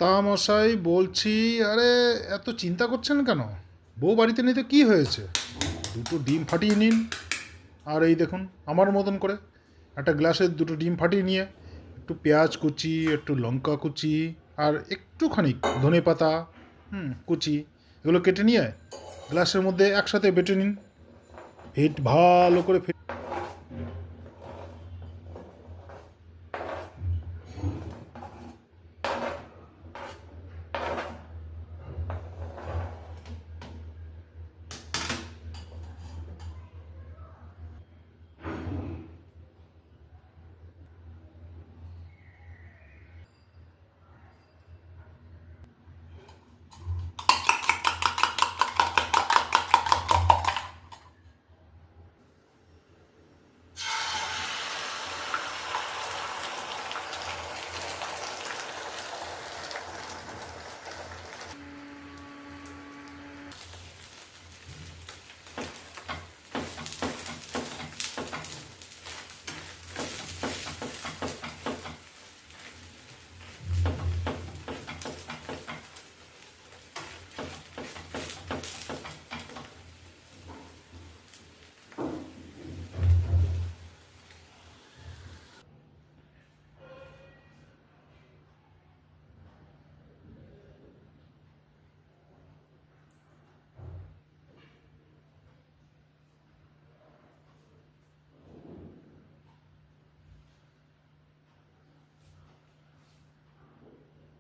কর্তামশাই বলছি, আরে এত চিন্তা করছেন কেন? বউ বাড়িতে নেই তো কী হয়েছে? দুটো ডিম ফাটিয়ে নিন। আর এই দেখুন আমার মতন করে একটা গ্লাসে দুটো ডিম ফাটিয়ে নিয়ে একটু পেঁয়াজ কুচি, একটু লঙ্কা কুচি, আর একটুখানি ধনে পাতা কুচি, এগুলো কেটে নিয়ে গ্লাসের মধ্যে একসাথে বেটে নিন। ভালো করে